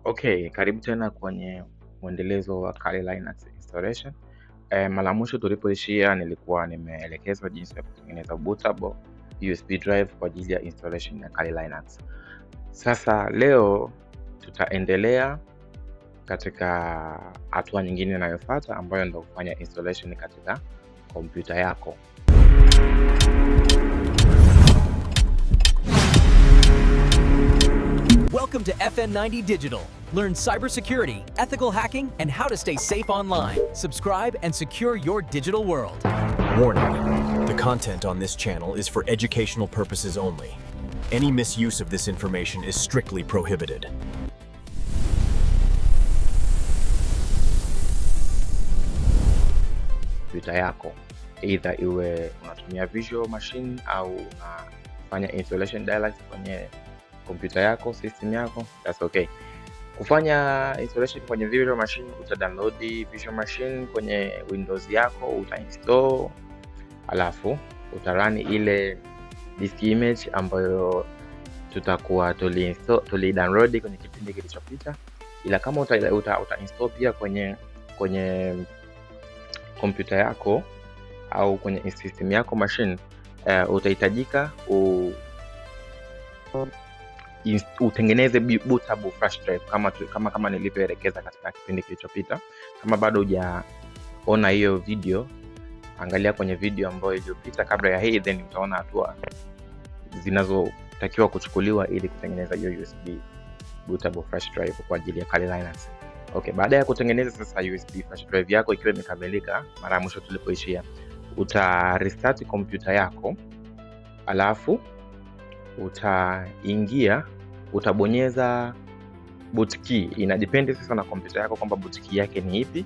Okay, karibu tena kwenye mwendelezo wa Kali Linux installation. Mara mwisho tulipoishia nilikuwa nimeelekezwa jinsi ya kutengeneza bootable USB drive kwa ajili ya installation ya Kali Linux. Sasa leo tutaendelea katika hatua nyingine inayofuata ambayo ndio kufanya installation katika kompyuta yako. Welcome to FN90 Digital. Learn cybersecurity, ethical hacking, and how to stay safe online. Subscribe and secure your digital world. Warning: the content on this channel is for educational purposes only. Any misuse of this information is strictly prohibited. Kompyuta yako either iwe unatumia Visual Machine au unafanya installation direct kwenye kompyuta yako, system yako, that's okay. Kufanya installation kwenye Visual Machine, download Visual Machine kwenye Windows yako, install, alafu utarani ile disk image ambayo tutakuwa download kwenye kipindi kilichopita. Ila kama install pia kwenye kompyuta yako au kwenye system yako machine, utahitajika utengeneze bootable flash drive kama nilivyoelekeza katika kipindi kilichopita. Kama bado hujaona hiyo video, angalia kwenye video ambayo iliyopita kabla ya hii, then utaona hatua zinazotakiwa kuchukuliwa ili kutengeneza hiyo USB bootable flash drive kwa ajili ya Kali Linux. Okay, baada ya kutengeneza sasa USB flash drive yako ikiwa imekamilika, mara ya mwisho tulipoishia, restart kompyuta yako, alafu utabonyeza boot key. Ina depend sasa na kompyuta yako kwamba boot key yake ni ipi.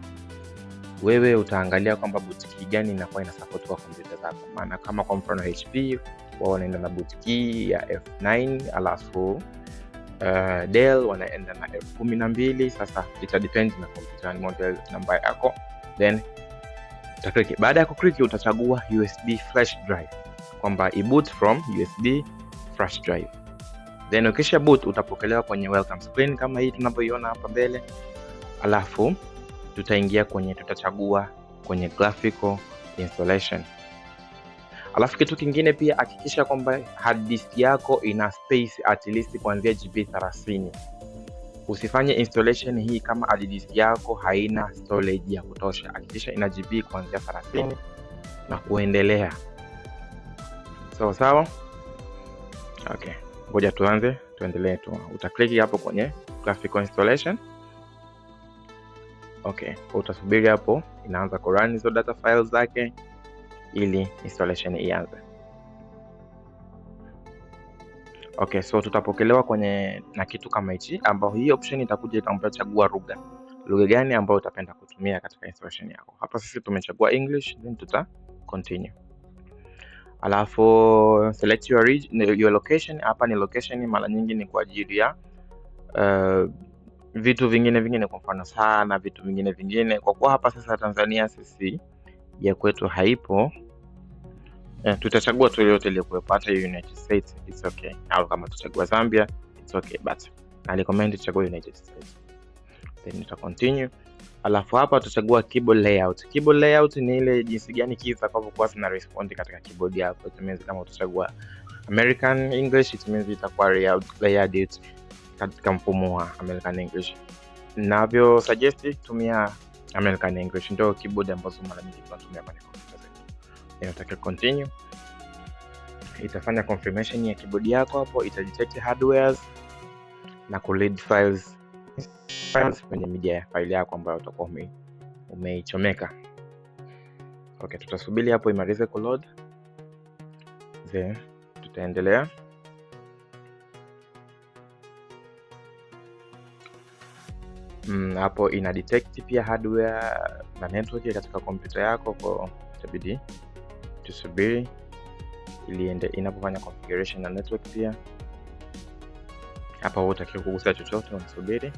Wewe utaangalia kwamba boot key gani inakuwa ina support kwa kompyuta zako. Maana kama kwa mfano HP wao wanaenda na boot key ya F9, alafu Dell wanaenda na F12. Sasa ita depend na kompyuta model number yako, then utaklik. Baada ya kuklik utachagua USB flash drive kwamba boot from USB flash drive. Then ukisha boot utapokelewa kwenye welcome screen kama hii tunavyoiona hapa mbele. Alafu tutachagua kwenye graphical installation. Alafu kitu kingine pia, hakikisha kwamba hard disk yako ina space at least kuanzia GB 30. Usifanye installation hii kama hard disk yako haina storage ya kutosha. Hakikisha ina GB kuanzia 30 na kuendelea. Sawa. Okay, ngoja tuendelee tu. Utaklik hapo kwenye graphical installation. Okay, utasubiri hapo inaanza kurun hizo data files zake ili installation ianze. Okay, so tutapokelewa na kitu kama hichi, ambapo hii option itakuja itaomba chagua lugha gani ambayo utapenda kutumia katika installation yako. Hapa sisi tumechagua English, then continue. Alafu select your location. Hapa ni location, mara nyingi ni kwa ajili ya vitu vingine, kwa mfano sana vitu vingine. Kwa kuwa hapa sasa Tanzania sisi ya kwetu haipo, tutachagua tu yote ile kuwepo, hata United States it's okay, au kama tutachagua Zambia it's okay, but I recommend tuchague United States. Then nita continue. Alafu hapa tutachagua keyboard layout. Keyboard layout ni ile jinsi gani keys zitakavyokuwa zina respond katika keyboard yako. It means kama utachagua American English, it means itakuwa layout katika mfumo wa American English. Navyo suggest tumia American English, ndio keyboard ambazo mara nyingi tunatumia kwenye kompyuta zetu. Inataka continue. Itafanya confirmation ya keyboard yako hapo, ita detect hardwares na ku read files kwenye media file yako ambayo utakuwa umeichomeka. Okay, tutasubiri hapo imalize ku load, then tutaendelea. Hapo ina detect pia hardware na network katika kompyuta yako, kwa itabidi tusubiri ili inapofanya configuration na network pia. Hapa hutakiwa kugusa chochote, unasubiri.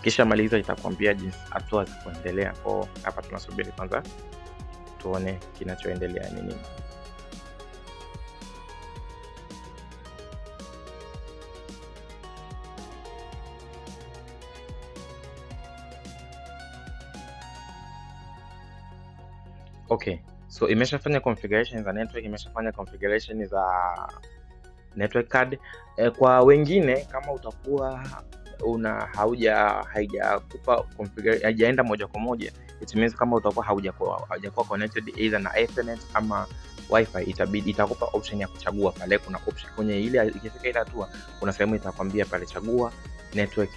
Kisha maliza itakwambia jinsi hatua za kuendelea. Kwa hapa tunasubiri kwanza tuone kinachoendelea ni nini. Okay, so imeshafanya configuration za network, imeshafanya configuration za network card. Kwa wengine kama utakuwa haijakupa configuration, haijaenda moja kwa moja, it means kama utakuwa haujakuwa connected either na Ethernet ama Wi-Fi, itakupa option ya kuchagua pale. Kuna option kwenye ile, ikifika ile hatua kuna sehemu itakwambia pale chagua network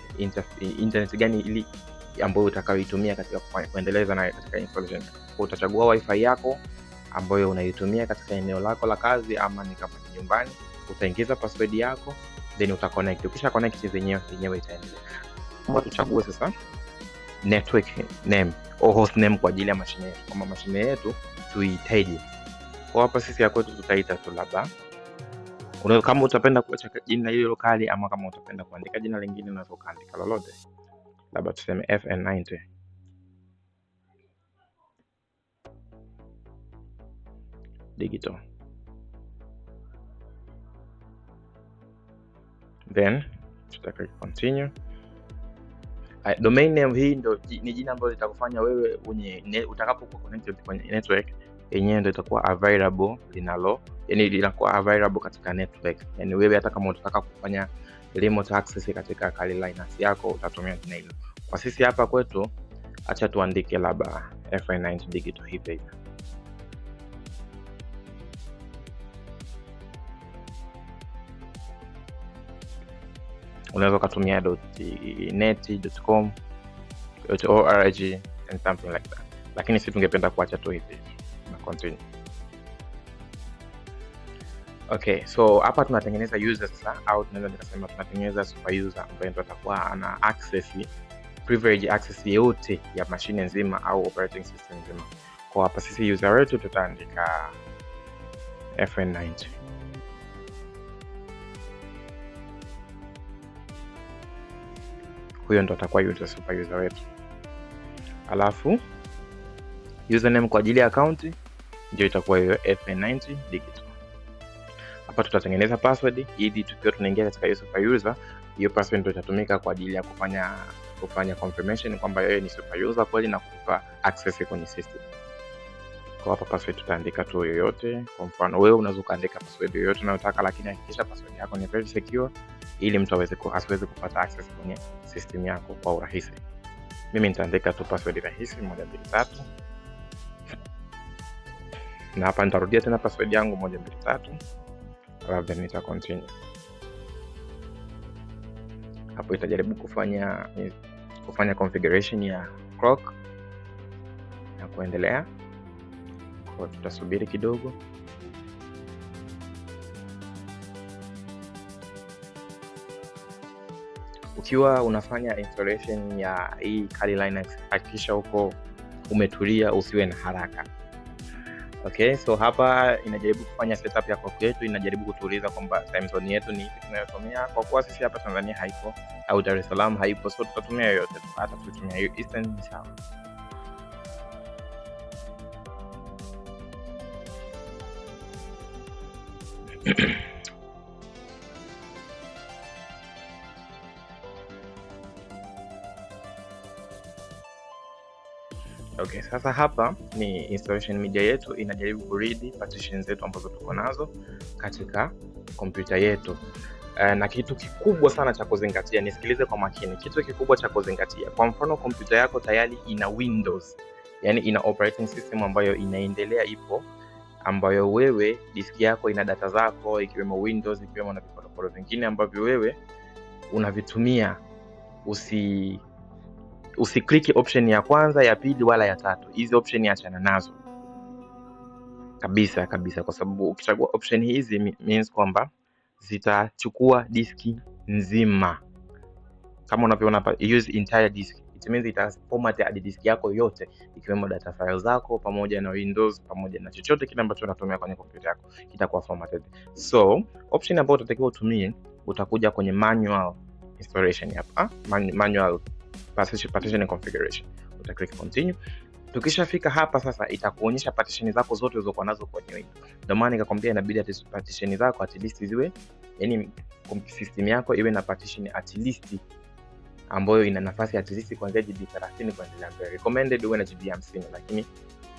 internet gani ili ambayo utakayoitumia katika kuendeleza na katika installation. Utachagua Wi-Fi yako ambayo unaitumia katika eneo lako la kazi ama ni kama nyumbani. Utaingiza password yako then utaconnect. Ukisha connect yenyewe itaendelea. Kama tuchague sasa network name au host name kwa ajili ya mashine yetu. Kama mashine yetu tuitaje. Kwa hapa sisi ya kwetu tutaita tu labda. Unaweza kama utapenda kuacha jina hilo lokali ama kama utapenda kuandika jina lingine unaweza kuandika lolote. Labda tuseme FN90. Digital. Then tutaka continue. Domain name hii ndio ni jina ambalo litakufanya wewe utakapokuwa connected kwenye network yenyewe ndio itakuwa available linakuwa available katika network. Yani wewe hata kama unataka kufanya remote access katika Kali Linux yako utatumia jina hilo. Kwa sisi hapa kwetu acha tuandike labda FN90 Digital hivi. Unaweza kutumia .net.com, .org and something like that. Lakini sisi tungependa kuacha tu hivi na continue. Okay, so hapa tunatengeneza user sasa, au tunaweza nikasema tunatengeneza super user ambaye ndio atakuwa ana privilege access yote ya mashine nzima au operating system nzima. Kwa hapa sisi user wetu tutaandika FN90. Huyo ndo atakuwa super user wetu. Alafu username kwa ajili ya account ndio itakuwa hiyo FN90 Digital. Hapa tutatengeneza password ili tukiwa tunaingia katika hiyo super user, hiyo password ndio itatumika kwa ajili ya kufanya confirmation kwamba yeye ni super user kweli na kukupa access kwenye system. Kwa hapa password tutaandika tu yoyote. Kwa mfano wewe unaweza kuandika password yoyote unayotaka, lakini hakikisha password yako ni very secure ili mtu asiweze kupata access kwenye system yako kwa urahisi. Mimi nitaandika tu password rahisi 123. Na hapa nitarudia tena password yangu 123. Alafu then nita continue. Hapo itajaribu kufanya configuration ya clock na kuendelea. Kwa tutasubiri kidogo. Ukiwa unafanya installation ya hii Kali Linux, hakikisha uko umetulia, usiwe na haraka. Okay, so hapa inajaribu kufanya setup ya clock yetu, inajaribu kutuuliza kwamba time zone yetu ni ipi tunayotumia. Kwa kuwa sisi hapa Tanzania haipo au Dar es Salaam haipo, so tutatumia yoyote, hata tutumia hiyo Eastern ni sawa. Okay, sasa hapa ni installation media yetu inajaribu kuread partitions zetu ambazo tuko nazo katika kompyuta yetu. Na kitu kikubwa sana cha kuzingatia, nisikilize kwa makini. Kitu kikubwa cha kuzingatia, kwa mfano kompyuta yako tayari ina Windows, yani ina operating system ambayo inaendelea ipo, ambayo wewe diski yako ina data zako ikiwemo Windows, ikiwemo na viporo vingine ambavyo wewe unavitumia. Usikliki option ya kwanza, ya pili wala ya tatu. Hizi option achana nazo kabisa, kwa sababu ukichagua option hizi means kwamba zitachukua diski nzima. Kama unavyoona hapa, use entire disk. It means ita format hadi diski yako yote ikiwemo data files zako pamoja na Windows pamoja na chochote kile ambacho unatumia kwenye kompyuta yako kitakuwa formatted. So, option ambayo utatakiwa utumie, utakuja kwenye manual installation hapa, manual partition and configuration. Uta click continue. Tukishafika hapa sasa itakuonyesha partition zako zote ulizokuwa nazo kwenye Windows. Ndio maana nikakwambia inabidi partition zako at least ziwe, yani system yako iwe na partition at least ambayo ina nafasi at least kuanzia GB 30 kuendelea mbele. Recommended uwe na GB 50, lakini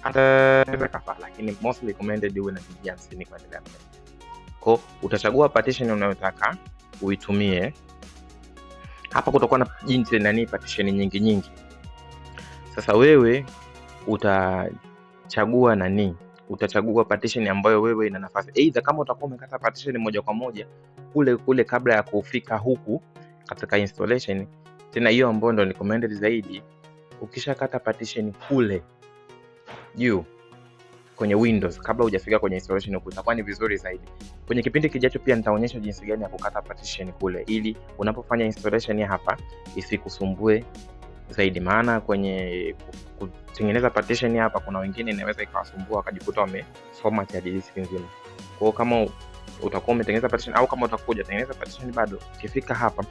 ataweza kafaa, lakini most recommended uwe na GB 50 kuendelea mbele. Kwa utachagua partition unayotaka uitumie. Hapa kutakuwa na jinsi partition nyingi. Sasa wewe utachagua partition ambayo wewe ina nafasi. Either kama utakuwa umekata partition moja kwa moja kule kabla ya kufika huku katika installation, tena hiyo ambayo ndio recommended zaidi, ukishakata partition kule juu kwenye Windows kabla hujafika kwenye installation huku, itakuwa ni vizuri zaidi. Kwenye kipindi kijacho pia nitaonyesha jinsi gani ya kukata partition kule, ili unapofanya installation hapa isikusumbue zaidi, maana kwenye kutengeneza partition hapa kuna wengine inaweza ikawasumbua wakajikuta wameformat ya disk nzima. Kwa hiyo kama utakuwa umetengeneza partition au kama utakuja tengeneza partition bado, ukifika hapa